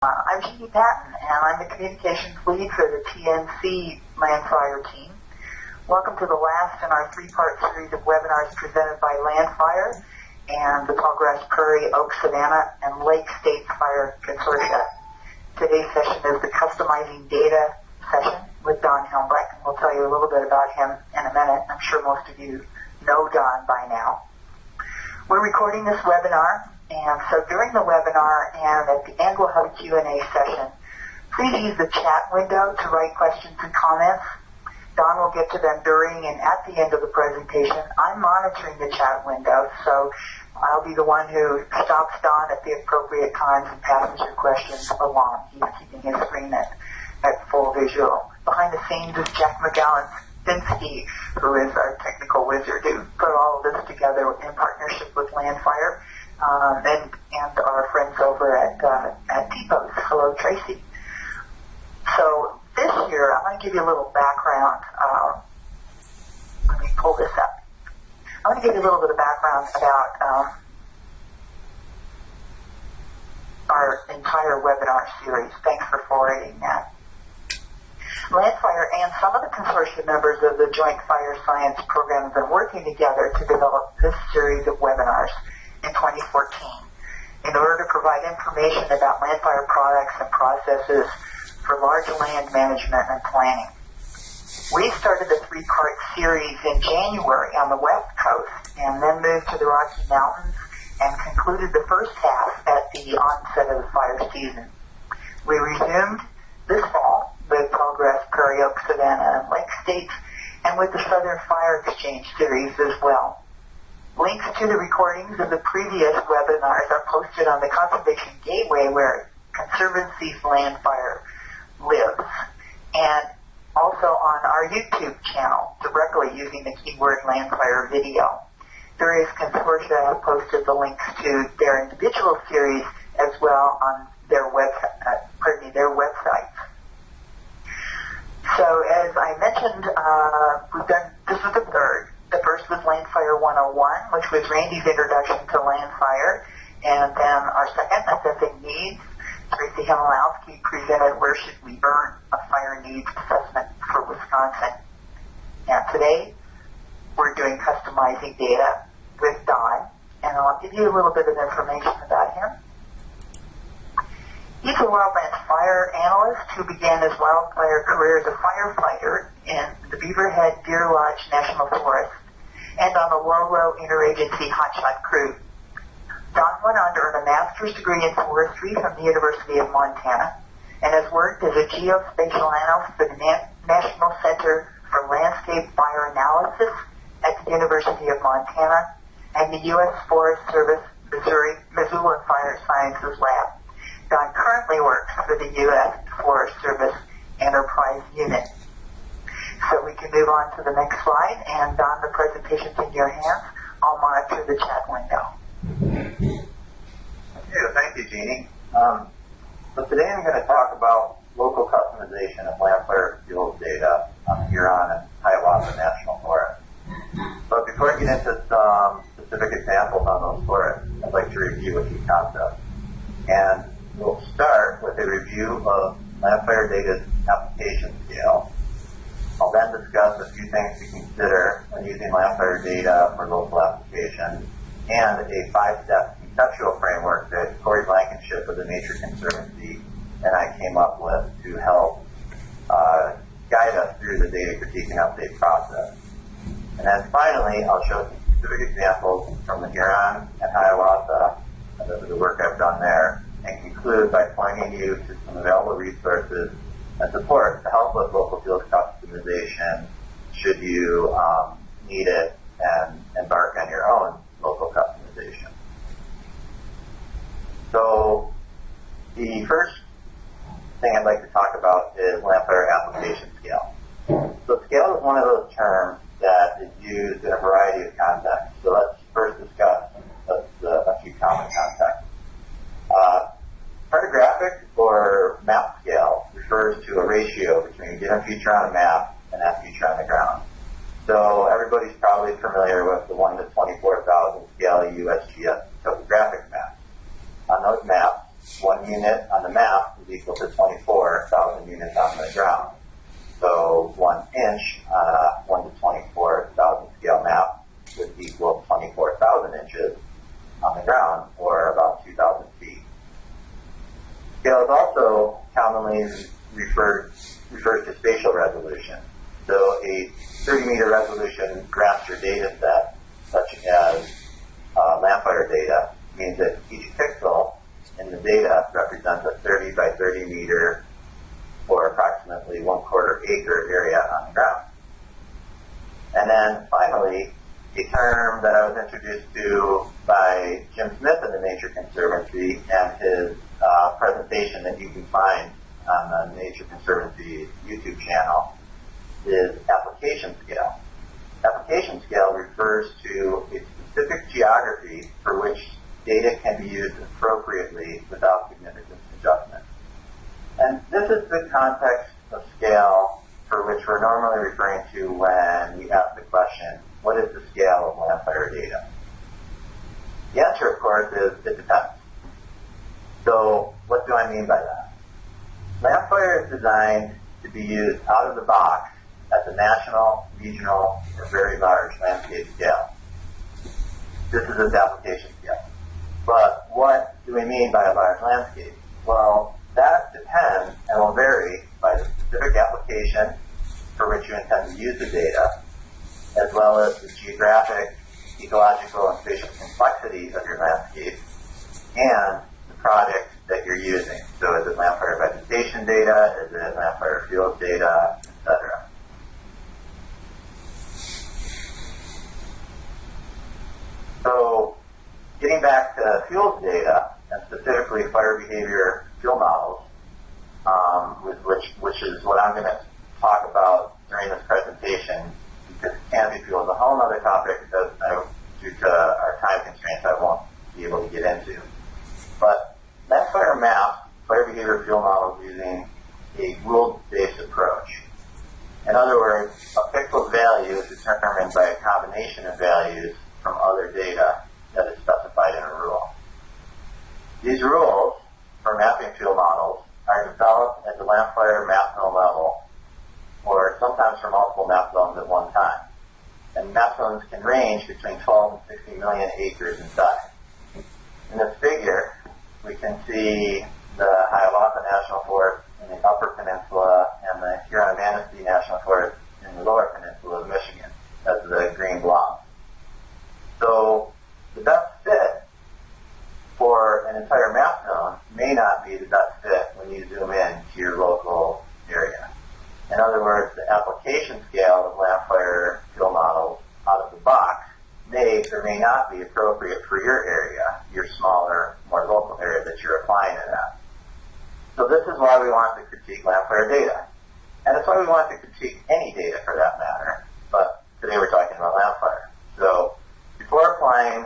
I'm Jeannie Patton, and I'm the communications lead for the TNC LANDFIRE team. Welcome to the last in our three-part series of webinars presented by LANDFIRE and the Tallgrass Prarie, Oak, Savanna, and Lake State Fire Consortia. Today's session is the Customizing Data session with Don Helmbrecht, and we'll tell you a little bit about him in a minute. I'm sure most of you know Don by now. We're recording this webinar, and so during the webinar and at the end we'll have a Q&A session. Please use the chat window to write questions and comments. Don will get to them during and at the end of the presentation. I'm monitoring the chat window, so I'll be the one who stops Don at the appropriate times and passes your questions along. He's keeping his screen at full visual. Behind the scenes is Jack McGowan-Finsky, who is our technical wizard who put all of this together in partnership with LANDFIRE. And our friends over at T-Post. Hello, Tracy. So this year, I'm going to give you a little background. Let me pull this up. I'm going to give you a little bit of background about our entire webinar series. Thanks for forwarding that. LANDFIRE and some of the consortia members of the Joint Fire Science Program have been working together to develop this series of webinars in 2014 in order to provide information about LANDFIRE products and processes for large land management and planning. We started the three-part series in January on the West Coast and then moved to the Rocky Mountains and concluded the first half at the onset of the fire season. We resumed this fall with Tallgrass Prarie, Oak, Savanna, and Lake States, and with the Southern Fire Exchange series as well. Links to the recordings of the previous webinars are posted on the Conservation Gateway where Conservancies LANDFIRE lives, and also on our YouTube channel directly using the keyword LANDFIRE video. Various consortia have posted the links to their individual series as well on their their websites. So as I mentioned, this is the third. The first was LANDFIRE 101, which was Randy's introduction to LANDFIRE. And then our second, Assessing Needs, Tracy Himmelowski presented Where Should We Burn? A Fire Needs Assessment for Wisconsin. And today, we're doing Customizing Data with Don, and I'll give you a little bit of information about him. He's a Wildland Fire Analyst who began his wildfire career as a firefighter in the Beaverhead Deer Lodge National Forest and on the Lolo Interagency Hotshot Crew. Don went on to earn a master's degree in forestry from the University of Montana and has worked as a geospatial analyst for the National Center for Landscape Fire Analysis at the University of Montana and the U.S. Forest Service Missoula Fire Sciences Lab. Don currently works for the U.S. Forest Service Enterprise Unit. So we can move on to the next slide, and Don, the presentation's in your hands. I'll monitor the chat window. Okay, well, thank you, Jeannie. So today I'm going to talk about local customization of LANDFIRE Fuels Data on the Huron Hiawatha National Forests. But before I get into some specific examples on those forests, I'd like to review a few concepts. And we'll start with a review of LANDFIRE Data's application scale. I'll then discuss a few things to consider when using LANDFIRE data for local applications and a 5-step conceptual framework that Corey Blankenship of the Nature Conservancy and I came up with to help guide us through the data critique and update process. And then finally, I'll show some specific examples from the Huron and Hiawatha, the work I've done there, and conclude by pointing you to some available resources and support to help with local field customization should you need it and embark on your own local customization. So the first thing I'd like to talk about is LANDFIRE application scale. So scale is one of those terms that is used in a variety of contexts. So let's first discuss a few common contexts. Cartographic or map scale refers to a ratio between a given feature on a map and that feature on the ground. So everybody's probably familiar with the 1 to 24,000 scale USGS topographic map. On those maps, 1 unit on the map is equal to 24,000 units on the ground. So 1 inch on a 1 to 24,000 scale map would equal 24,000 inches on the ground, or about 2,000 feet. Scale is also commonly refers to spatial resolution. So a 30-meter resolution raster data set, such as LANDFIRE data, means that each pixel in the data represents a 30 by 30 meter, or approximately 1/4 acre area on the ground. And then finally, a term that I was introduced to by Jim Smith of the Nature Conservancy and his presentation that you can find on the Nature Conservancy YouTube channel is application scale. Application scale refers to a specific geography for which data can be used appropriately without significant adjustment. And this is the context of scale for which we're normally referring to when we ask the question, what is the scale of LANDFIRE data? The answer, of course, is it depends. So what do I mean by that? LANDFIRE is designed to be used out of the box at the national, regional, or very large landscape scale. This is its application scale. But what do we mean by a large landscape? Well, that depends and will vary by the specific application for which you intend to use the data, as well as the geographic, ecological, and spatial complexities of your landscape, and the product that you're using. So is it LANDFIRE vegetation data? Is it LANDFIRE fuels data, etc.? So getting back to fuels data, and specifically fire behavior fuel models, which is what I'm going to talk about during this presentation, because Canopy fuel is a whole other topic that due to our time constraints I won't be able to get into. But LANDFIRE maps fire behavior fuel models using a rule-based approach. In other words, a pixel's value is determined by a combination of values from other data that is specified in a rule. These rules for mapping fuel models are developed at the LANDFIRE map zone level, or sometimes for multiple map zones at one time. And map zones can range between 12 and 60 million acres in size. In this figure, we can see the Hiawatha National Forest in the Upper Peninsula and the Huron Hiawatha National Forest in the Lower Peninsula of Michigan as the green blobs. So the best fit for an entire map zone may not be the best fit when you zoom in to your local area. In other words, the application scale of LANDFIRE fuel models out of the box may or may not be appropriate for your area, your smaller, more local area that you're applying it at. So this is why we want to critique LANDFIRE data. And it's why we want to critique any data for that matter. But today we're talking about LANDFIRE. So before applying,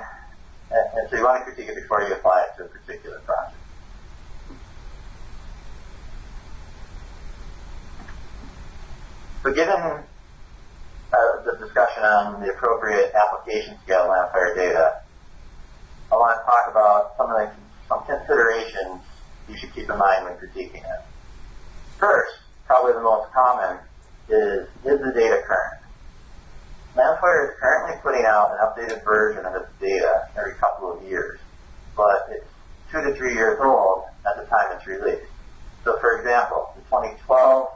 and so you want to critique it before you apply it to a particular project. So given the discussion on the appropriate application scale of LANDFIRE data, I want to talk about some considerations you should keep in mind when critiquing it. First, probably the most common, is the data current? LANDFIRE is currently putting out an updated version of its data every couple of years, but it's 2 to 3 years old at the time it's released. So for example, the 2012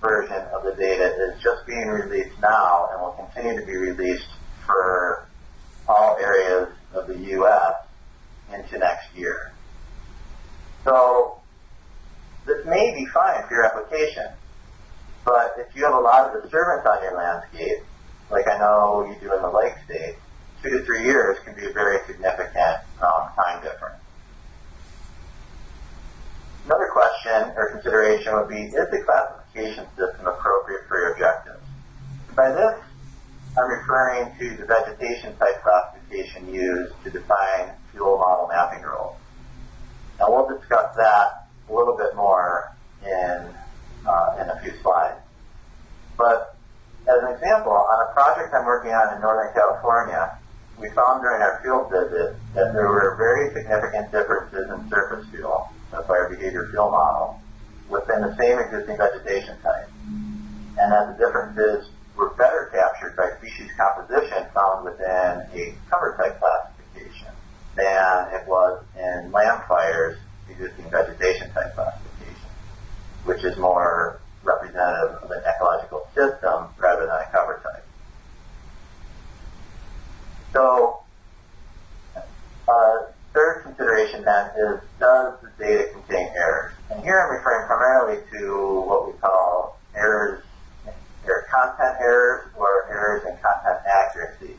version of the data is just being released now and will continue to be released for all areas of the U.S. into next year. So this may be fine for your application, but if you have a lot of disturbance on your landscape, like I know you do in the lake state, 2 to 3 years can be a very significant time difference. Another question or consideration would be, is the classification system appropriate for your objectives? By this, I'm referring to the vegetation type classification used to define fuel model mapping rules. And we'll discuss that a little bit more in a few slides. But as an example, on a project I'm working on in Northern California, we found during our field visit that there were very significant differences in surface fuel. So Landfire Behavior Fuel Model within the same existing vegetation type. And that the differences were better captured by species composition found within a cover type classification than it was in Landfire's existing vegetation type classification, which is more representative of an ecological system rather than a cover type. So, third consideration then is, does the data contain errors? And here I'm referring primarily to what we call error content errors or errors in content accuracy.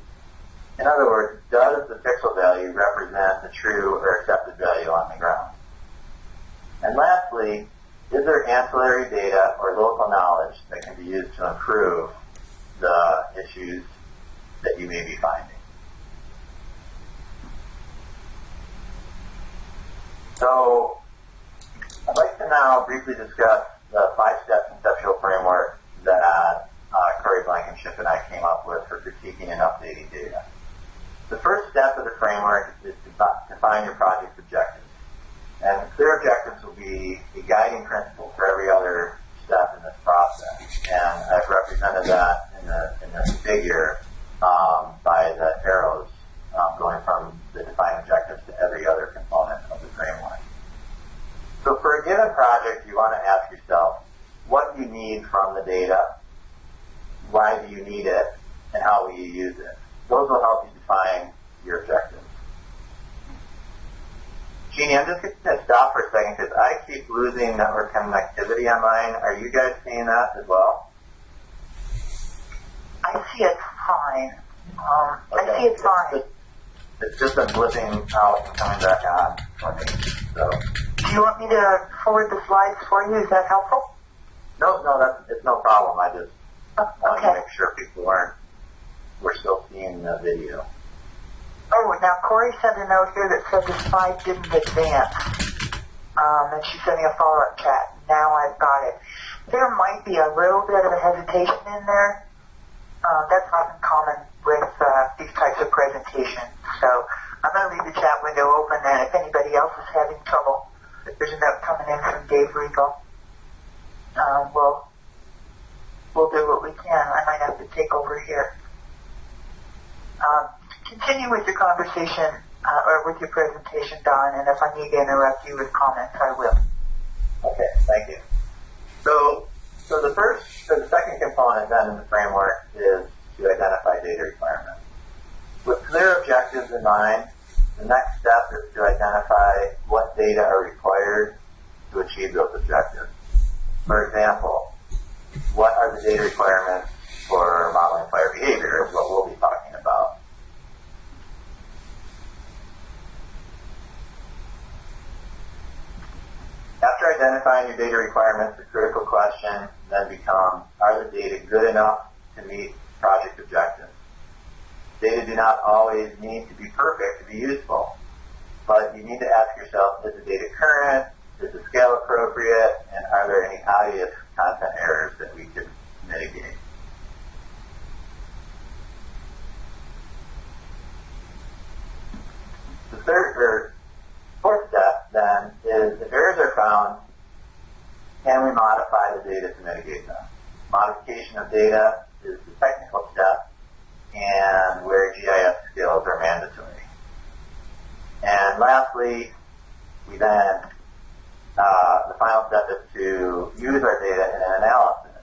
In other words, does the pixel value represent the true or accepted value on the ground? And lastly, is there ancillary data or local knowledge that can be used to improve the issues that you may be finding? So, I'd like to now briefly discuss the 5-step conceptual framework that Corey Blankenship and I came up with for critiquing and updating data. The first step of the framework is to define your project's objectives. And clear objectives will be a guiding principle for every other step in this process. And I've represented that in this figure by the arrows going from the defined objectives to every other component of the framework. So for a given project, you want to ask yourself, what do you need from the data? Why do you need it? And how will you use it? Those will help you define your objectives. Jeannie, I'm just going to stop for a second because I keep losing network connectivity on mine. Are you guys seeing that as well? I see it fine. Okay. I see it fine. It's just been blipping out and coming back on for me. So. Do you want me to forward the slides for you? Is that helpful? No, it's no problem. I just wanted to okay. make sure people we're still seeing the video. Oh, now Corey sent a note here that said the slide didn't advance. And she sent me a follow-up chat. Now I've got it. There might be a little bit of a hesitation in there. That's not uncommon with these types of presentations. So I'm going to leave the chat window open, and if anybody else is having trouble, if there's a note coming in from Dave Regal, we'll do what we can. I might have to take over here. Continue with your conversation or with your presentation, Don, and if I need to interrupt you with comments, I will. Okay, thank you. So the second component then in the framework is to identify data requirements. With clear objectives in mind, the next step is to identify what data are required to achieve those objectives. For example, what are the data requirements for modeling fire behavior is what we'll be talking about. After identifying your data requirements, the critical question then becomes, are the data good enough to meet project objectives? Data do not always need to be perfect to be useful, but you need to ask yourself, is the data current, is the scale appropriate, and are there any obvious content errors that we could mitigate? The fourth step then is if errors are found, can we modify the data to mitigate them? Modification of data is the technical step and where GIS skills are mandatory. And lastly, we then, the final step is to use our data in an analysis.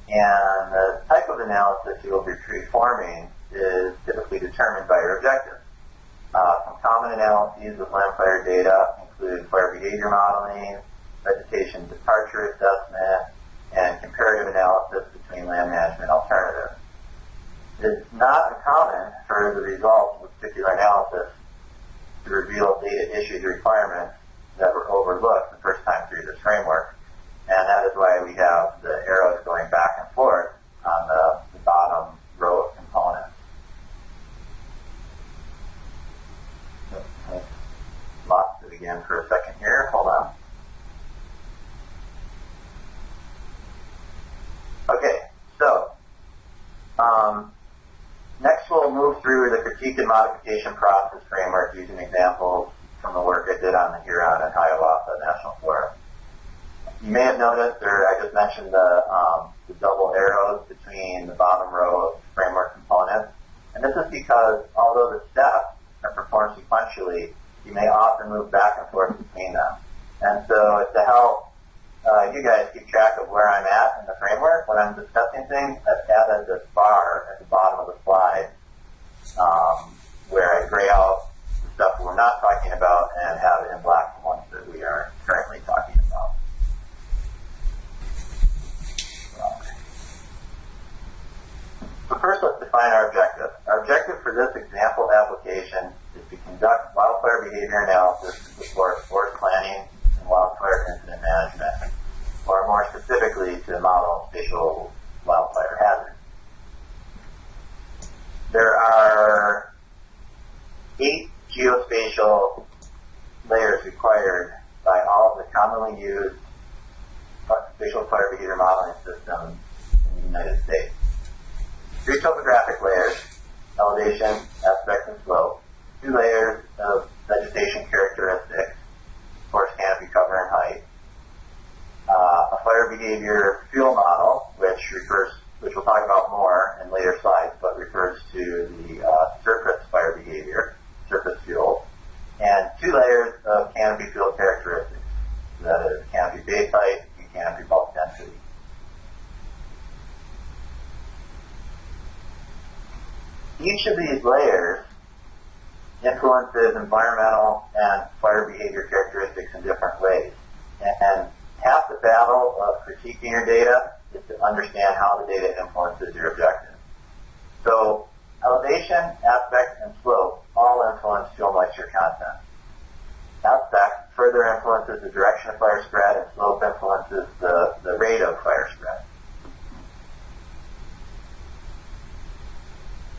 And the type of analysis you will be performing is typically determined by your objectives. Some common analyses of LANDFIRE data include fire behavior modeling, vegetation departure assessment, and comparative analysis between land management alternatives. It is not uncommon for the results of a particular analysis to reveal data issues requirements that were overlooked the first time through this framework, and that is why we have the arrows going back and forth on the bottom row of components. I lost it again for a second here. Hold on. Okay, so next we'll move through the critique and modification process framework using examples from the work I did on the Huron and Hiawatha National Forest. You may have noticed, or I just mentioned the double arrows between the bottom row of framework components. And this is because although the steps are performed sequentially, you may often move back and forth between them. And so to help you guys keep track of where I'm at in the framework when I'm discussing things, I've added this bar at the bottom of the slide where I gray out the stuff we're not talking about and have it in black the ones that we are currently talking about. So first, let's define our objective. Our objective for this example application is to conduct wildfire behavior analysis to support forest planning and wildfire incident management, or more specifically, to model spatial wildfire hazards. There are 8 geospatial layers required by all of the commonly used spatial fire behavior modeling systems in the United States. 3 topographic layers, elevation, aspect, and slope. 2 layers of vegetation characteristics, forest canopy cover and height. A fire behavior fuel model, which we'll talk about more in later slides, but refers to the surface fire behavior, surface fuel. And 2 layers of canopy fuel characteristics, that is canopy base height and canopy bulk density. Each of these layers influences environmental and fire behavior characteristics in different ways. And half the battle of critiquing your data is to understand how the data influences your objective. So elevation, aspect, and slope all influence fuel moisture content. Aspect further influences the direction of fire spread, and slope influences the rate of fire spread.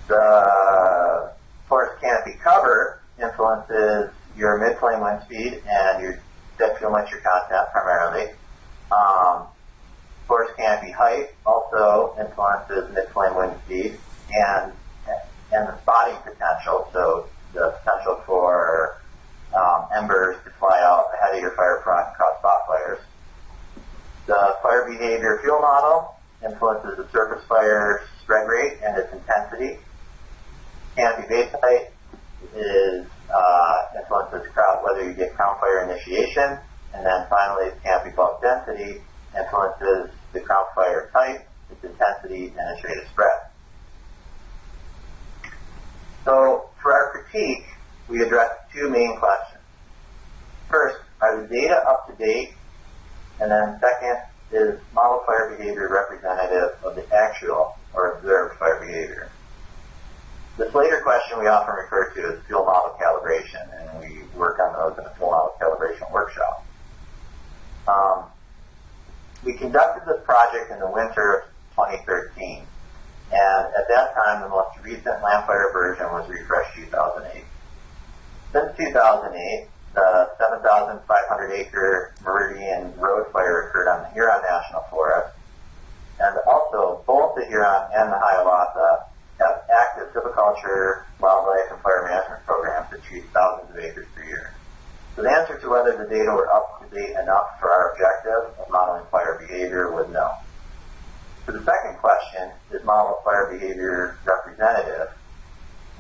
The forest canopy cover influences your mid-flame wind speed and your dead fuel moisture content primarily. Forest canopy height also influences mid-flame wind speed and the spotting potential, so the potential for embers to fly out ahead of your fire front and cause spot fires. The fire behavior fuel model influences the surface fire spread rate and its intensity. Canopy base height influences whether you get crown fire initiation, and then finally canopy bulk density influences the crown fire type, its intensity, and its rate of spread. So for our critique, we address 2 main questions. First, are the data up to date? And then second, is model fire behavior representative of the actual or observed fire behavior? This later question we often refer to as fuel model calibration, and we work on those in a fuel model calibration workshop. We conducted this project in the winter of 2013, and at that time the most recent LANDFIRE version was refreshed 2008. Since 2008, the 7,500 acre Meridian Road fire occurred on the Huron National Forest, and also both the Huron and the Hiawatha have active silviculture, wildlife, and fire management programs that treat thousands of acres per year. So the answer to whether the data were up to date enough for our objective of modeling fire behavior was no. For the second question, is model fire behavior representative?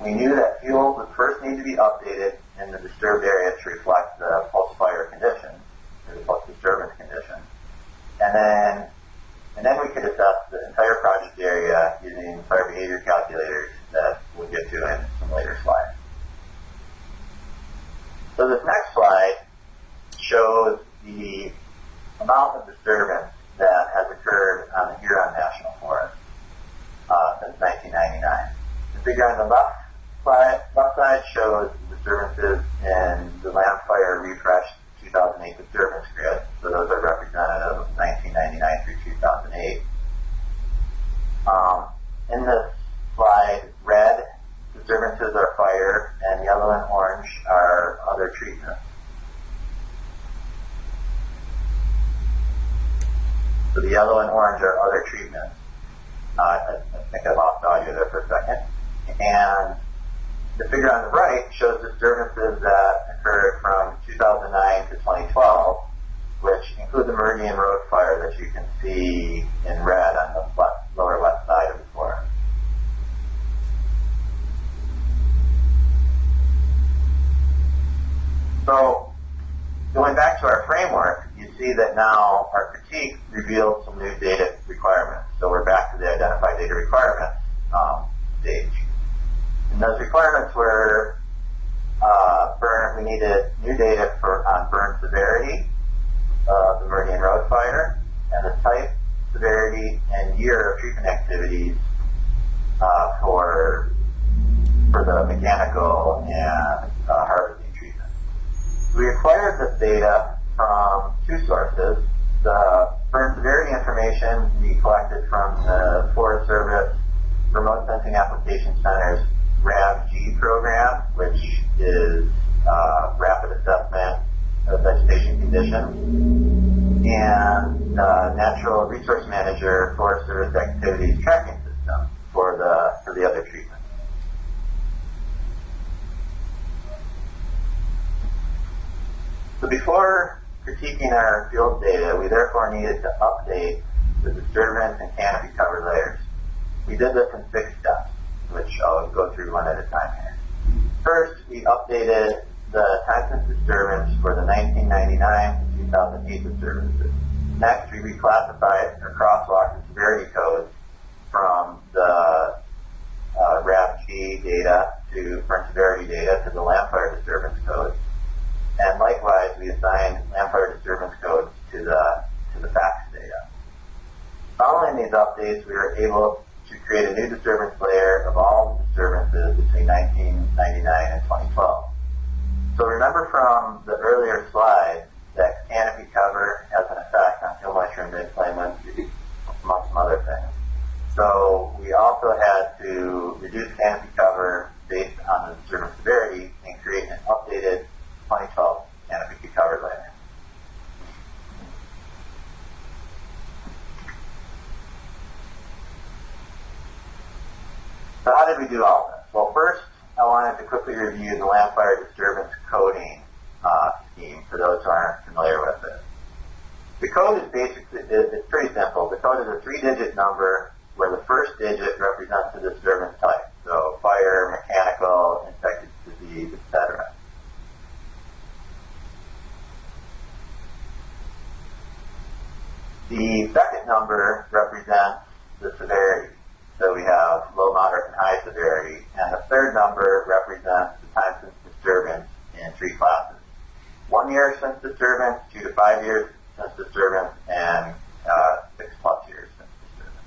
We knew that fuels would first need to be updated in the disturbed area to reflect the post-fire conditions, or the post-disturbance conditions. And then we could assess the entire project area using fire behavior calculators that we'll get to in some later slides. So this next slide shows the amount of disturbance that has occurred on the Huron National Forest since 1999. The figure on the left side shows disturbances in the LANDFIRE refreshed 2008 disturbance grid. So those are representative of 1999 through 2008. In this slide, red disturbances are fire, and yellow and orange are other treatments. So the yellow and orange are other treatments. I think I lost audio there for a second. And the figure on the right shows disturbances that occurred from Meridian Road fire that you can see in red on the lower left side of the forest. So, going back to our framework, you see that now our critique reveals some new data requirements. So we're back to the identify data requirements stage. And those requirements were we needed new data on burn severity of the Meridian Road fire and the type, severity, and year of treatment activities for the mechanical and harvesting treatment. We acquired this data from two sources. The burn severity information we collected from the Forest Service Remote Sensing Application Center's RAV-G program, which is rapid assessment of vegetation conditions, and Natural Resource Manager Forest Service Activities Tracking System for the other treatments. So before critiquing our field data, we therefore needed to update the disturbance and canopy cover layers. We did this in 6 steps, which I'll go through one at a time here. First, we updated the time-sense disturbance for the 1999 to 2008 disturbances. Next, we reclassified or crosswalked the severity codes from the RAV-G data to burn severity data to the LANDFIRE disturbance codes. And likewise, we assigned LANDFIRE disturbance codes to the FACTS data. Following these updates, we were able to create a new disturbance layer of all the disturbances between 1999 and 2012. So remember from the earlier slide that canopy cover has an effect on hill mushroom mid-flame wind speed, among some other things. So we also had to reduce canopy cover based on the disturbance severity and create an updated 2012 canopy cover layer. So how did we do all this? Well, first, I wanted to quickly review the LANDFIRE disturbance coding scheme for those who aren't familiar with it. The code is basically, it's pretty simple. The code is a 3-digit number where the first digit represents the disturbance type. So fire, mechanical, infectious disease, etc. The second number represents the severity. So we have low, moderate, and high severity. And the third number represents the time since disturbance in 3 classes. 1 year since disturbance, 2 to 5 years since disturbance, and 6+ years since disturbance.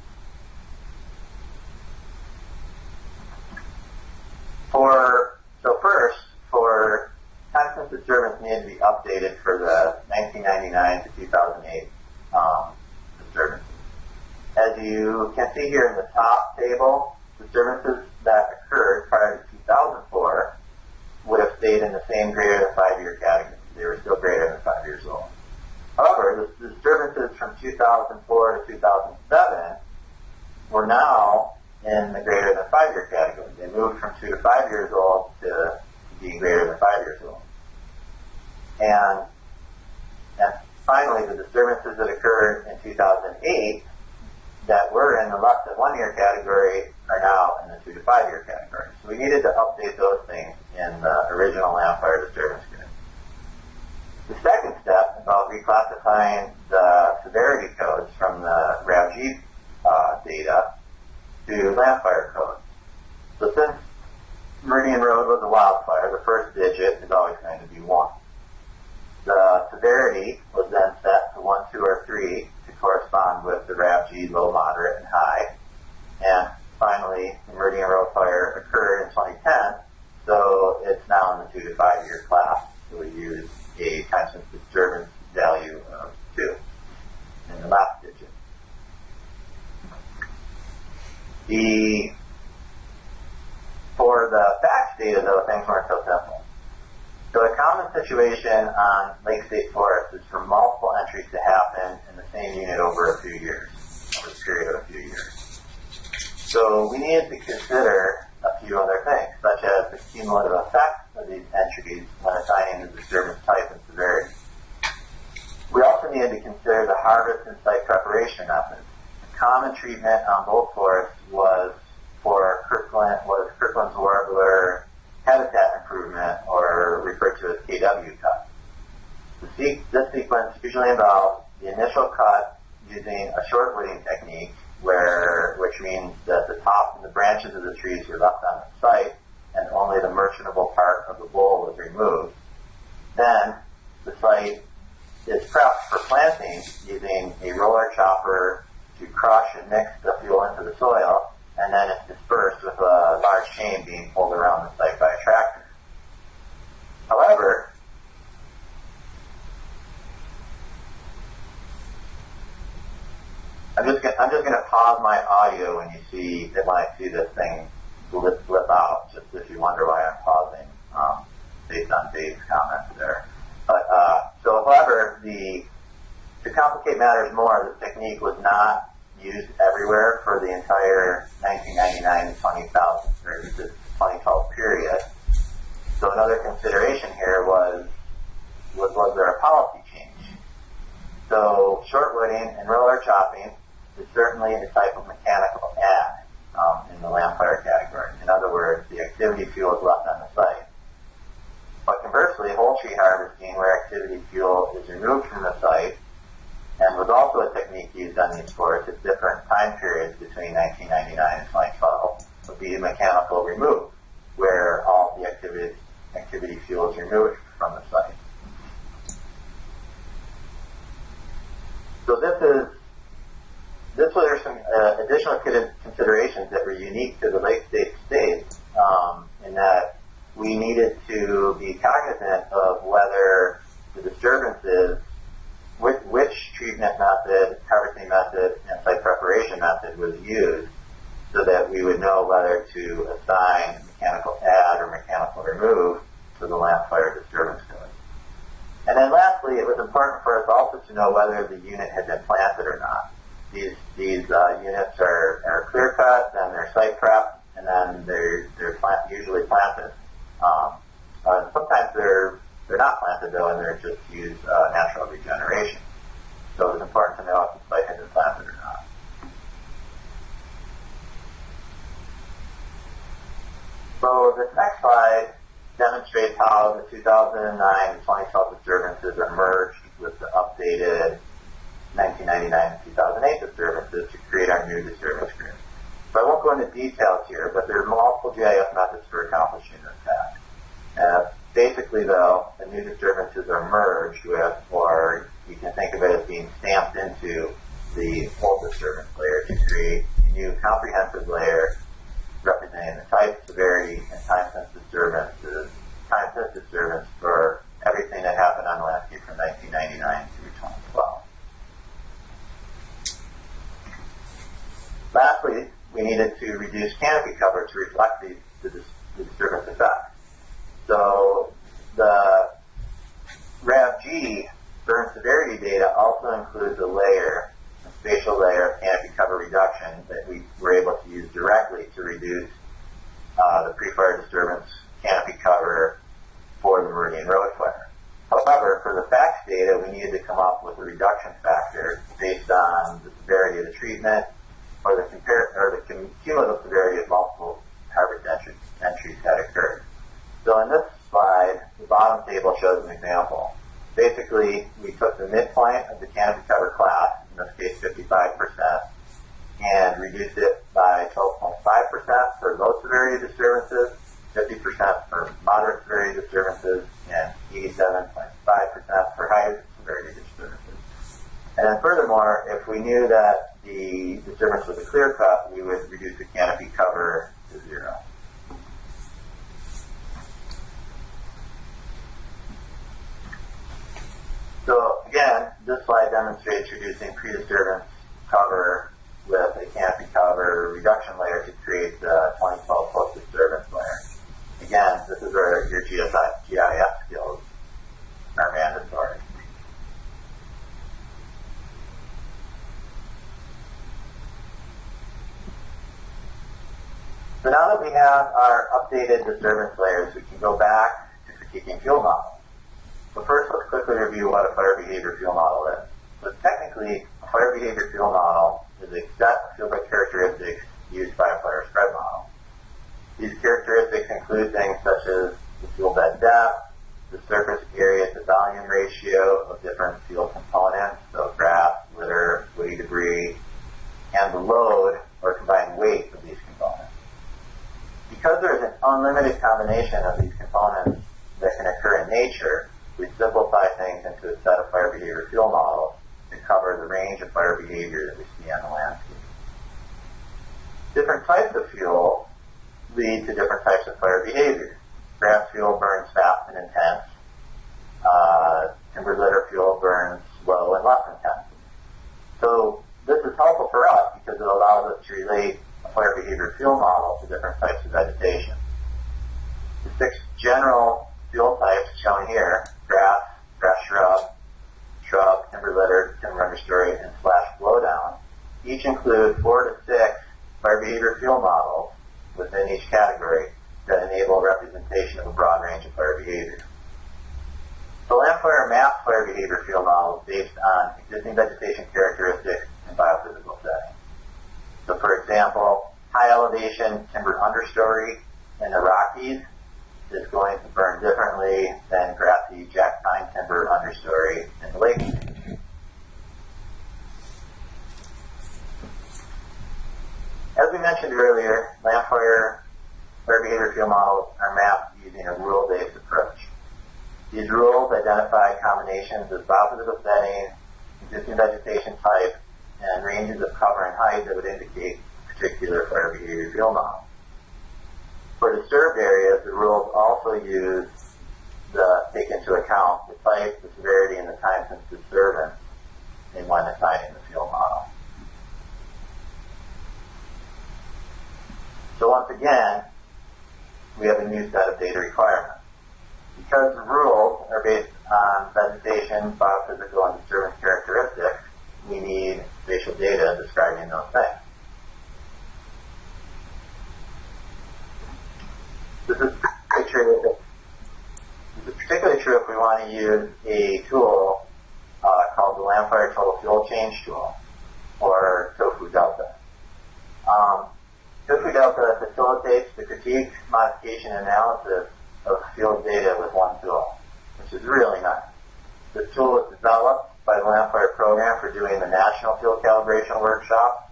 First, for time since disturbance needed to be updated for the 1999 to 2008 disturbances. As you can see here in the top table, disturbances that occurred prior to 2004 would have stayed in the same greater than 5-year category. They were still greater than 5 years old. However, the disturbances from 2004 to 2007 were now in the greater than 5-year category. They moved from 2 to 5 years old to being greater than 5 years old. And finally, the disturbances that occurred in 2008 that were in the less than 1 year category are now in the 2 to 5 year category. So we needed to update those things in the original LANDFIRE disturbance grid. The second step involved reclassifying the severity codes from the RAV-G data to LANDFIRE codes. So since Meridian Road was a wildfire, the first digit is always going to be 1. The severity was then set to 1, 2, or 3 to correspond with the RAV-G low, moderate, and high. And finally, the Meridian Road fire occurred in 2010, so it's now in the 2 to 5 year class. So we use a time since disturbance value of 2 in the last digit. For the FACTS data, though, things weren't so simple. So a common situation on Lake State Forest is for multiple entries to happen in the same unit over a few years, over a period of a few years. So we needed to consider a few other things, such as the cumulative effect of these entries when assigning the disturbance type and severity. We also needed to consider the harvest and site preparation methods. The common treatment on both forests was for Kirkland's warbler habitat improvement, or referred to as KW cut. This sequence usually involves the initial cut using a short wooding technique, which means that the top and the branches of the trees were left on the site and only the merchantable part of the bowl was removed. Then the site is prepped for planting using a roller chopper to crush and mix the fuel into the soil, and then it's dispersed with a large chain being pulled around the site by a tractor. However, I'm just going to pause my audio when I see this thing flip out, just if you wonder why I'm pausing, based on Dave's comments there. But however, to complicate matters more, the technique was not used everywhere for the entire 1999 to 2012 period. So another consideration here was there a policy change? So short wooding and roller chopping is certainly a type of mechanical add in the LANDFIRE category. In other words, the activity fuel is left on the site. But conversely, whole tree harvesting, where activity fuel is removed from the site, and was also a technique used on these forests at different time periods between 1999 and 2012, would be mechanical remove, where all the activity fuel is removed from the site. So there are some additional considerations that were unique to the lake states, in that we needed to be cognizant of whether the disturbances, which treatment method, harvesting method, and site preparation method was used, so that we would know whether to assign mechanical add or mechanical remove to the LANDFIRE disturbance code. And then lastly, it was important for us also to know whether the unit had been planted or not. These units are clear cut, then they're site prepped, and then they're usually planted. Sometimes they're not planted though, and they're just used natural regeneration. So it's important to know if the site has been planted or not. So this next slide demonstrates how the 2009 and 2012 disturbances are merged with the updated 1999 and 2008 disturbances to create our new disturbance grid. So I won't go into details here, but there are multiple GIS methods for accomplishing this task. Basically, though, the new disturbances are merged with, or you can think of it as being stamped into the old disturbance layer to create a new comprehensive layer representing the type, severity, and time-sensitive disturbance for everything that happened on the landscape from 1999 through 2012. Lastly, we needed to reduce canopy cover to reflect the disturbance effects. So the RAV-G burn severity data also includes a spatial layer of canopy cover reduction that we were able to use directly to reduce the pre-fire disturbance canopy cover for the Meridian Road fire. However, for the FACTS data, we needed to come up with a reduction factor based on the severity of the treatment or the cumulative severity of multiple harvest entries had occurred. So in this slide, the bottom table shows an example. Basically, we took the midpoint of the canopy cover class, in this case 55%, and reduced it by 12.5% for low severity disturbances, 50% for moderate severity disturbances, and 87.5% for high severity disturbances. And then furthermore, if we knew that the disturbance was a clear cut, we would reduce the canopy cover to 0. So again, this slide demonstrates reducing pre-disturbance cover with a canopy cover reduction layer to create the 2012 post-disturbance layer. Again, this is where your GIS skills are mandatory. So now that we have our updated disturbance layers, we can go back to critiquing fuel models. But first, let's quickly review what a fire behavior fuel model is. So technically, Basically, a fire behavior fuel model is a set of field-like characteristics used by a fire spread model. These characteristics include things such as the fuel bed depth, the surface area to volume ratio of different field components, so grass, litter, woody debris, and the load or combined weight of these components. Because there's an unlimited combination of these components that can occur in nature, we simplify things into a set of fire behavior fuel models to cover the range of fire behavior that we see on the landscape. Different types of fuel lead to different types of fire behavior. Grass fuel burns fast and intense. Timber litter fuel burns slow and less intense. So this is helpful for us because it allows us to relate a fire behavior fuel model to different types of vegetation. The 6 general fuel types shown here, grass, grass shrub, timber litter, timber understory, and slash blowdown, each include 4 to 6 fire behavior fuel models within each category that enable representation of a broad range of fire behavior. The LANDFIRE maps fire behavior fuel models based on existing vegetation characteristics and biophysical settings. So for example, high elevation timber understory in the Rockies is going to burn differently than grassy jack pine timber understory in the Lakes. As we mentioned earlier, LANDFIRE fire behavior fuel models are mapped using a rule-based approach. These rules identify combinations of biophysical settings, existing vegetation type, and ranges of cover and height that would indicate a particular fire behavior fuel model. For disturbed areas, the rules also take into account the type, the severity, and the time since disturbance in when assigning the fuel model. So once again, we have a new set of data requirements. Because the rules are based on vegetation, biophysical, and disturbance characteristics, we need spatial data describing those things. This is particularly true if we want to use a tool called the LANDFIRE Total Fuel Change Tool, or TOFU Delta. TOFU Delta facilitates the critique, modification, and analysis of field data with one tool, which is really nice. This tool was developed by the LANDFIRE Program for doing the National Field Calibration Workshop,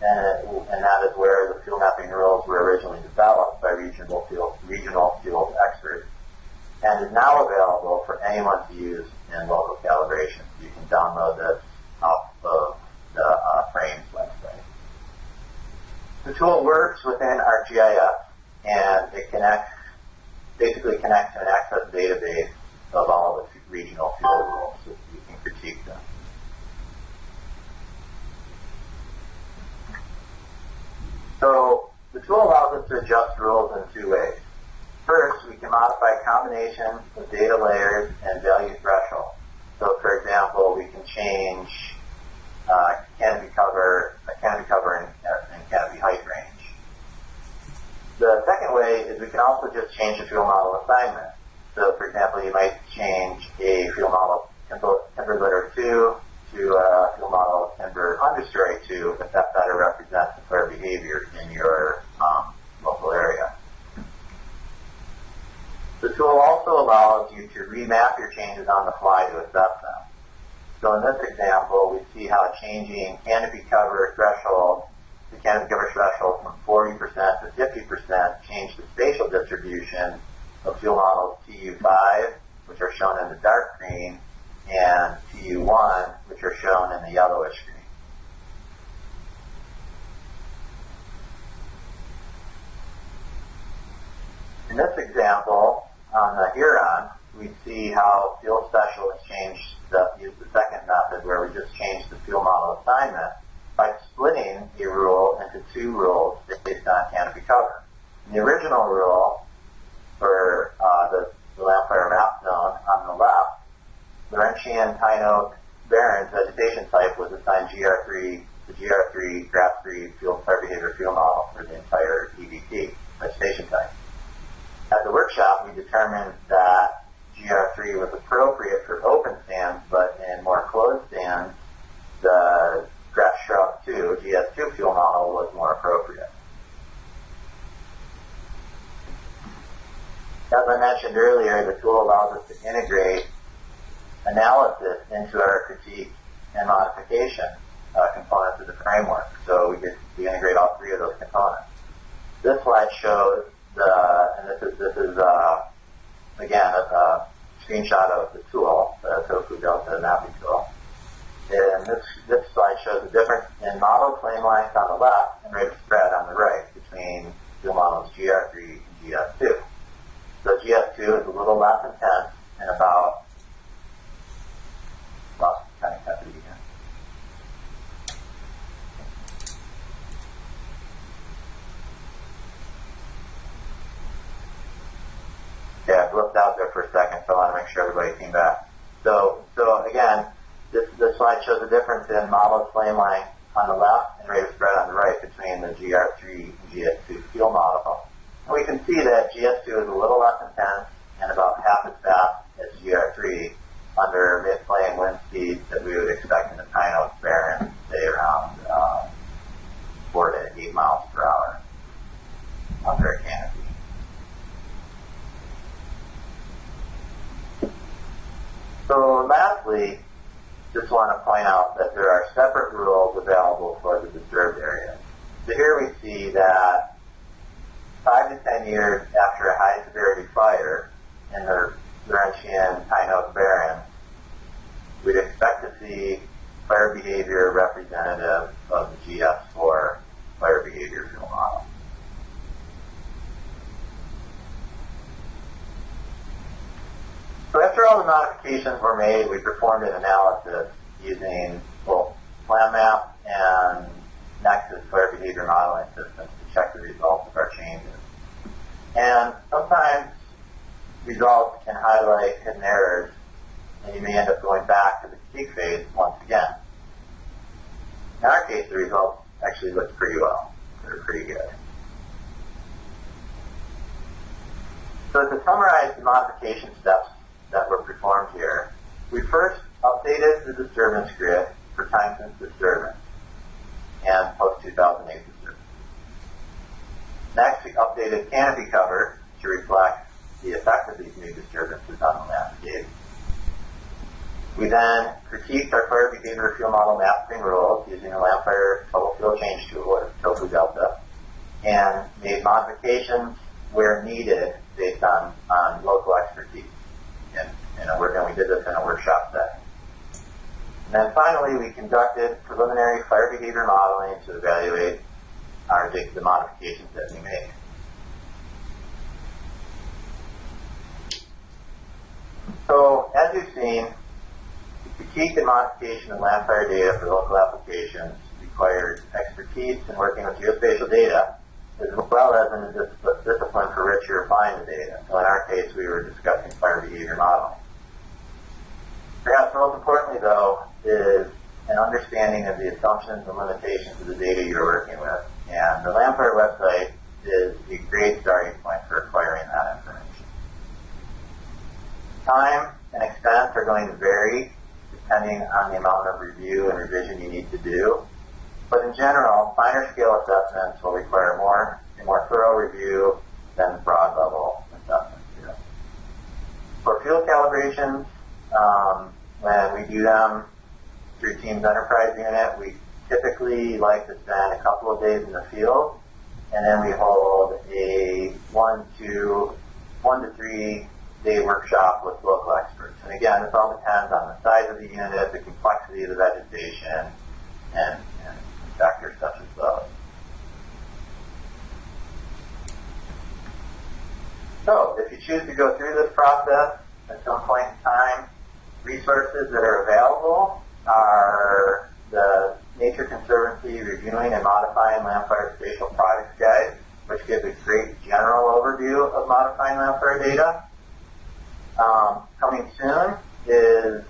and that is where the fuel mapping rules were originally developed by regional field experts, and is now available for anyone to use in local calibration. You can download this off of the Frames website. The tool works within our GIS, and it basically connects to an access database of all of the regional fuel rules, so you can critique them. So the tool allows us to adjust rules in 2 ways. First, we can modify combinations of data layers and value thresholds. So for example, we can change canopy cover and canopy height range. The second way is we can also just change the fuel model assignment. So for example, you might change a fuel model timber litter 2 to a fuel model timber understory 2 if that better represents the fire behavior in your local area. The tool also allows you to remap your changes on the fly to assess them. So in this example, we see how changing canopy cover threshold, the canopy cover threshold from 40% to 50% changed the spatial distribution of fuel models TU5, which are shown in the dark green, and TU1, which are shown in the yellowish green. In this example, on the Huron, we see how field specialists use the second method where we just change the fuel model assignment by splitting a rule into 2 rules based on canopy cover. In the original rule for the LANDFIRE map zone on the left, Laurentian pine oak barrens vegetation type was assigned GR3, the GR3 grass-free field fire behavior fuel model for the entire EVT vegetation type. At the workshop, we determined that GR3 was appropriate for open stands, but in more closed stands, GS2 fuel model was more appropriate. As I mentioned earlier, the tool allows us to integrate analysis into our critique and modification components of the framework. So we integrate all three of those components. This slide shows and this is again a screenshot of the tool, the Tofu Delta mapping tool. And this slide shows the difference in model flame length on the left and rate of spread on the right between fuel models GR3 and GS2. So GS2 is a little less intense and about connectivity again. Yeah, I blipped out there for a second, so I want to make sure everybody came back. So again, this slide shows the difference in model flame length on the left and rate of spread on the right between the GR3 and GS2 fuel model. And we can see that GS2 is a little less intense and about half as fast as GR3 under mid-flame wind speeds that we would expect in the Pine Oak Barren, say around 4 to 8 miles per hour under a canopy. So lastly, just want to point out that there are separate rules available for the disturbed areas. So here we see that 5 to 10 years after a high severity fire in the Laurentian Pine Oak Barren, we'd expect to see fire behavior representative of the GS4 fire behavior fuel model. So after all the modifications were made, we performed an analysis using both PlanMap and Nexus fire behavior modeling systems to check the results of our changes. And sometimes results can highlight hidden errors, and you may end up going back to the critique phase once again. In our case, the results actually looked pretty well. They're pretty good. So to summarize the modification steps that were performed here, we first updated the disturbance grid for time since disturbance and post-2008 disturbance. Next, we updated canopy cover to reflect the effect of these new disturbances on the landscape. We then critiqued our fire behavior fuel model mapping rules using the LANDFIRE Total Fuel Change tool, or Tofu Delta, and made modifications where needed based on local expertise. And we did this in a workshop setting. And then finally, we conducted preliminary fire behavior modeling to evaluate the modifications that we made. So, as you've seen, the critique and modification of LANDFIRE data for local applications requires expertise in working with geospatial data, as well as in a discipline for which you're applying the data. So in our case, we were discussing fire behavior modeling. Perhaps most importantly, though, is an understanding of the assumptions and limitations of the data you're working with. And the LANDFIRE website is a great starting point for acquiring that information. Time and expense are going to vary depending on the amount of review and revision you need to do. But in general, finer scale assessments will require a more thorough review than broad level assessments do. For fuel calibrations, when we do them through TEAMS Enterprise Unit, we typically like to spend a couple of days in the field, and then we hold a 1 to 3 day workshop with local experts. And again, this all depends on the size of the unit, the complexity of the vegetation, and factors such as those. So, if you choose to go through this process at some point in time, resources that are available are the Nature Conservancy Reviewing and Modifying LANDFIRE Spatial Products Guide, which gives a great general overview of modifying LANDFIRE data. Coming soon is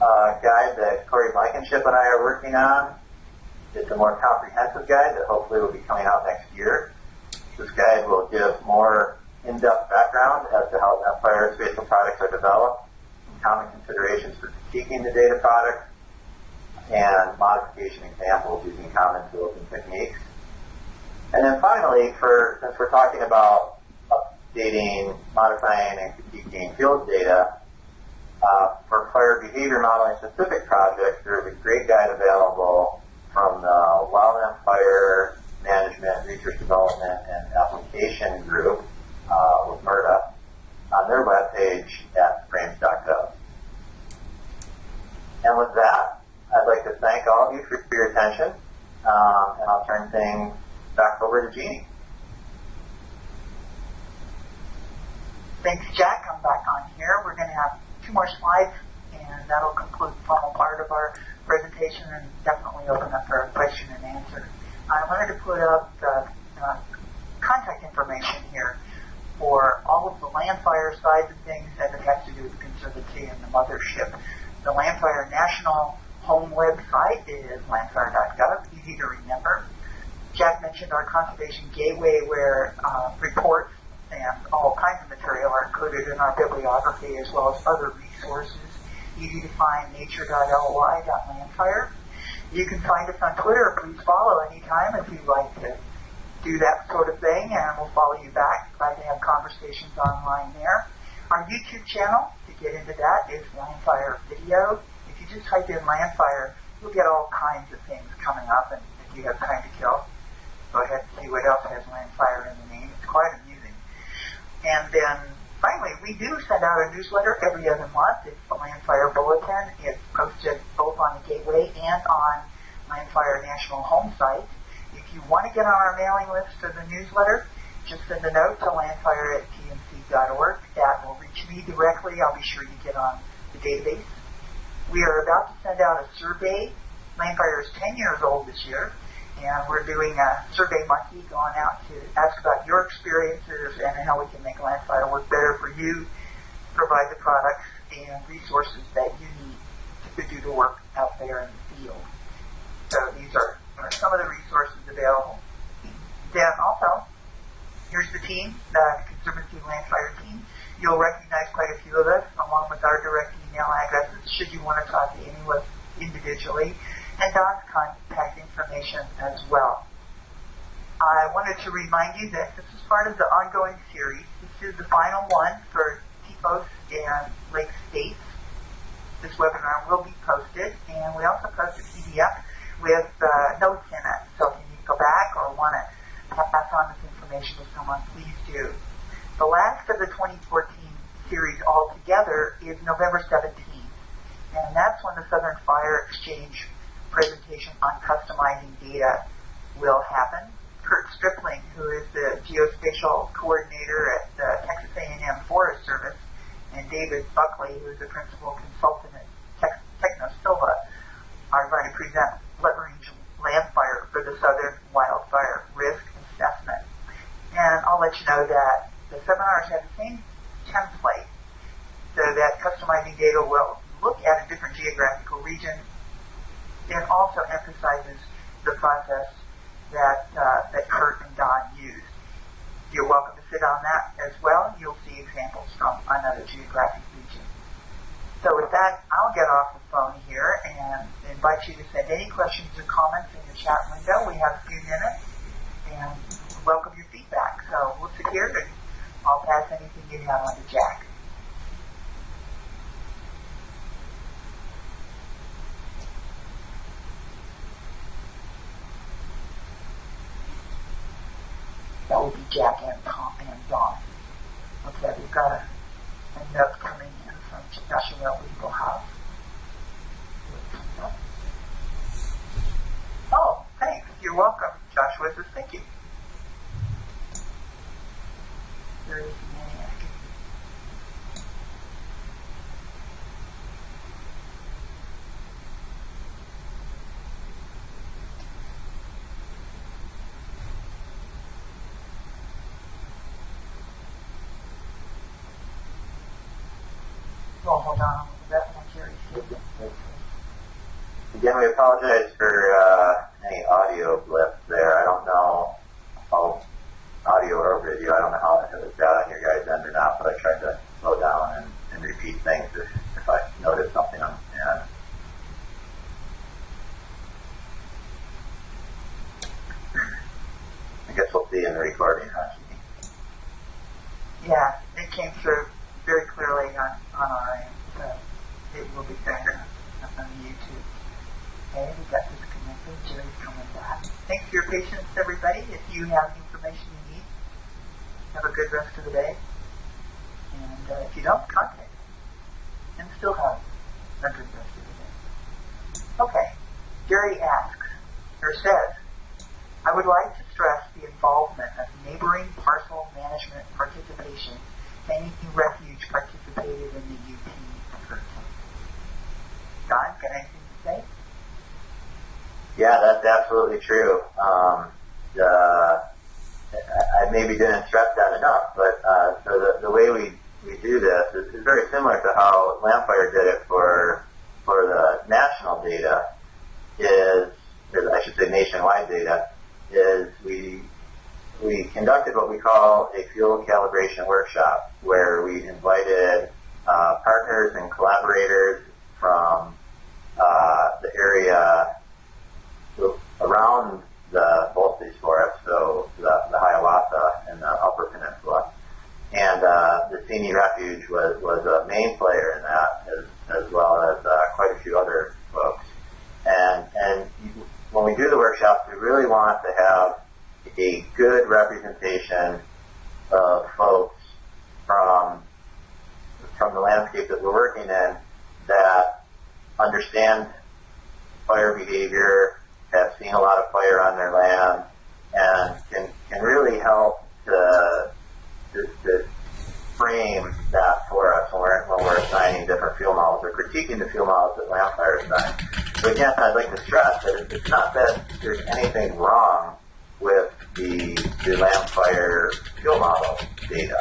a guide that Corey Blankenship and I are working on. It's a more comprehensive guide that hopefully will be coming out next year. This guide will give more in-depth background as to how LANDFIRE spatial products are developed, and common considerations for critiquing the data product, and modification examples using common tools and techniques. And then finally, since we're talking about updating, modifying, and critiquing field data, for fire behavior modeling specific projects, there's a great guide available from the Wildland Fire Management, Research Development, and Application Group with MIRTA on their webpage at frames.gov. And with that, I'd like to thank all of you for your attention, and I'll turn things back over to Jeannie. Thanks, Jack. I'm back on here. We're going to have 2 more slides, and that'll conclude the formal part of our presentation and definitely open up for question and answer. I wanted to put up the contact information here for all of the LANDFIRE sides of things as it has to do with the Conservancy and the mothership. The LANDFIRE National Home website is landfire.gov, easy to remember. Jack mentioned our conservation gateway where reports and all kinds of material are included in our bibliography as well as other resources. Easy to find nature.ly.landfire. You can find us on Twitter. Please follow anytime if you'd like to do that sort of thing, and we'll follow you back. Glad to have conversations online there. Our YouTube channel, to get into that, is LANDFIRE Video. If you just type in LANDFIRE, you'll get all kinds of things coming up, and if you have time to kill, go ahead and see what else has LANDFIRE in the name. It's quite amusing. And then, finally, we do send out a newsletter every other month. It's the LANDFIRE Bulletin. It's posted both on the Gateway and on LANDFIRE National Home site. If you want to get on our mailing list for the newsletter, just send a note to landfire@tmc.org. That will reach me directly. I'll be sure you get on the database. We are about to send out a survey. LANDFIRE is 10 years old this year, and we're doing a survey monkey going out to ask about your experiences and how we can make LANDFIRE work better for you, provide the products and resources that you need to do the work out there in the field. So these are some of the resources available. Then also, here's the team, the Conservancy LANDFIRE team. You'll recognize quite a few of us, along with our direct email addresses, should you want to talk to any of us individually, and Don's contact information as well. I wanted to remind you that this is part of the ongoing series. This is the final one for TPOS and Lake States. This webinar will be posted, and we also post a PDF with notes in it. So if you need to go back or want to pass on this information to someone, please do. The last of the 2014 series altogether is November 17th, and that's when the Southern Fire Exchange presentation on customizing data will happen. Kurt Stripling, who is the geospatial coordinator at the Texas A&M Forest Service, and David Buckley, who is the principal consultant at Technosilva, are going to present leveraging LANDFIRE for the Southern Wildfire Risk Assessment. And I'll let you know that the seminars have the same template, so that customizing data will look at a different geographical region and also emphasizes the process that Kurt and Don used. You're welcome to sit on that as well. You'll see examples from another geographic region. So with that, I'll get off the phone here and invite you to send any questions or comments in the chat window. We have a few minutes, and welcome your feedback. So we'll sit here and I'll pass anything you have on to Jack. That would be Jack and Tom and Don. Okay, we've got a note coming in from Joshua Legal House. Oh, thanks. You're welcome. Joshua says thank you. There is maniac. Oh, hold on. That one carries. Again, we apologize for any audio blips there. I don't know how audio or video. I don't know how it was out on your guys' end or not, but I tried to slow down and repeat things if I noticed something on the end. good rest of the day. And if you don't, contact me. And still have a good rest of the day. Okay. Gary asks, or says, I would like to stress the involvement of neighboring parcel management participation. Any refuge participated in the UP effort. Don, got anything to say? Yeah, that's absolutely true. I maybe didn't stress that enough, but so the way we do this is very similar to how LANDFIRE did it for the national data. I should say nationwide data, is we conducted what we call a fuel calibration workshop, where we invited partners and collaborators from the area around both these forests, so the Hiawatha and the Upper Peninsula. And the Sini Refuge was a main player in that, as well as quite a few other folks. And when we do the workshops, we really want to have a good representation of folks from the landscape that we're working in that understand fire behavior, have seen a lot of fire on their land, and can really help to frame that for us when we're assigning different fuel models or critiquing the fuel models that LANDFIRE assign. So again, I'd like to stress that it's not that there's anything wrong with the LANDFIRE fuel model data,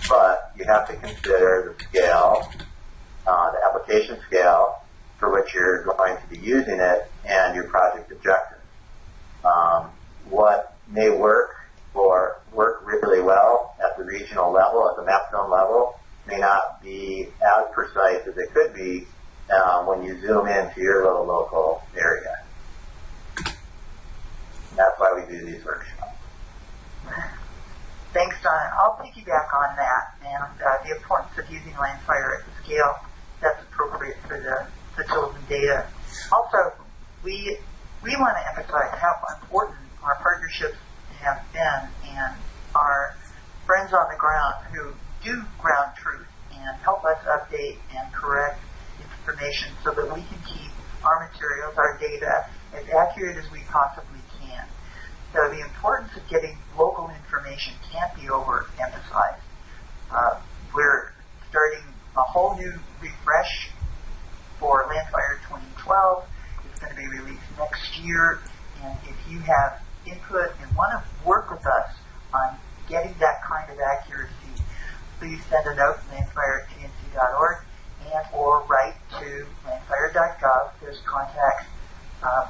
but you have to consider the scale, the application scale for which you're going to be using it, and your project objectives. What may work really well at the regional level, at the map zone level, may not be as precise as it could be when you zoom into your little local area. And that's why we do these workshops. Thanks, Don. I'll piggyback on that and the importance of using LANDFIRE at the scale that's appropriate for the chosen data. Also, we want to emphasize how important our partnerships have been and our friends on the ground who do ground truth and help us update and correct information so that we can keep our materials, our data, as accurate as we possibly can. So the importance of getting local information can't be overemphasized. We're starting a whole new refresh for LANDFIRE 2012. It's going to be released next year, and if you have input and want to work with us on getting that kind of accuracy, please send a note to landfire@tnc.org and or write to landfire.gov. There's contact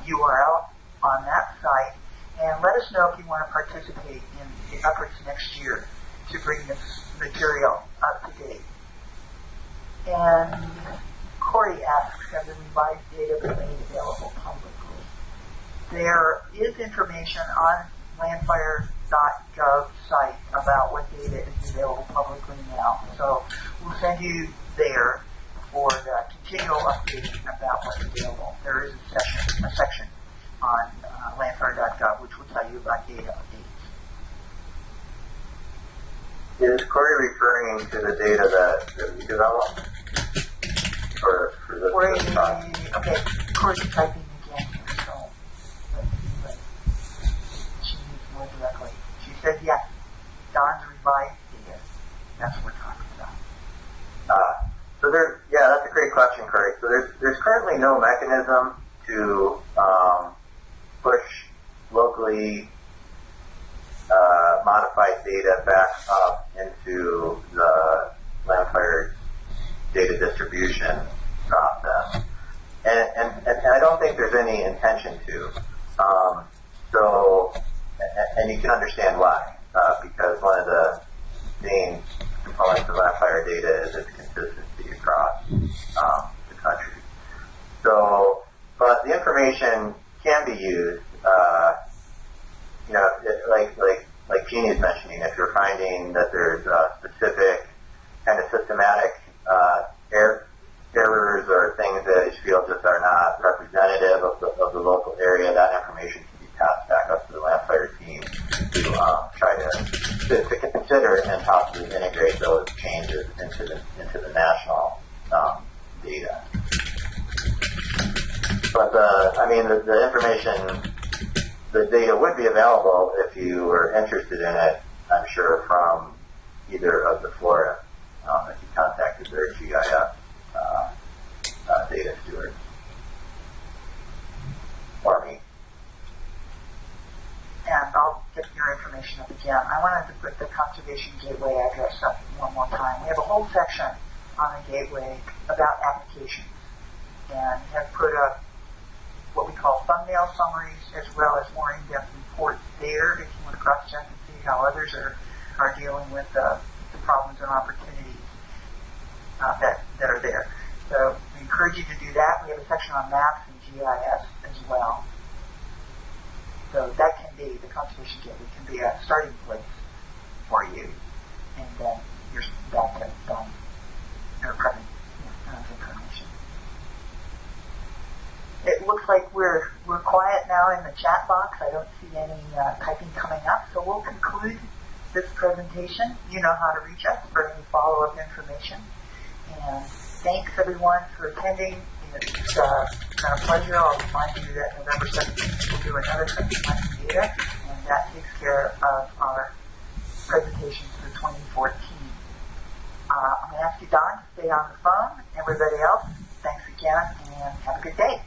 URL on that site, and let us know if you want to participate in the efforts next year to bring this material up to date. And Corey asks, have the revised data been made available publicly? There is information on landfire.gov site about what data is available publicly now. So we'll send you there for the continual updating about what's available. There is a section on landfire.gov which will tell you about data updates. Is Corey referring to the data that we developed? For this Corey, talk? okay, Corey's typing again here, so let's see what she needs more directly. She said yes, Don's revised data. That's what we're talking about. So that's a great question, Corey. So there's currently no mechanism to push locally modified data back up into the LANDFIRE data distribution process. And I don't think there's any intention to. And you can understand why. Because one of the main components of LANDFIRE data is its consistency across the country. So, but the information can be used, like Jeannie's mentioning, if you're finding that there's a specific kind of systematic errors or things that you feel just are not representative of the local area, that information can be passed back up to the LANDFIRE team to try to consider and how But the information, the data would be available if you were interested in it, I'm sure, from either of the Florida, if you contacted their GIS data steward. Or me. And I'll get your information up again. I wanted to put the Conservation Gateway address up one more time. We have a whole section on the Gateway about applications, and have put up what we call thumbnail summaries as well as more in-depth reports there if you want to cross-check and see how others are dealing with the problems and opportunities that are there. So we encourage you to do that. We have a section on maps and GIS as well. So that can be, the Conservation Gateway can be a starting place for you. And then you're back to your present information. It looks like we're quiet now in the chat box. I don't see any typing coming up. So we'll conclude this presentation. You know how to reach us for any follow-up information. And thanks everyone for attending. It's been a pleasure. I'll remind you that November 17th we'll do another session data, and that takes care of our presentation for 2014. I'm going to ask you, Don, to stay on the phone. Everybody else, thanks again, and have a good day.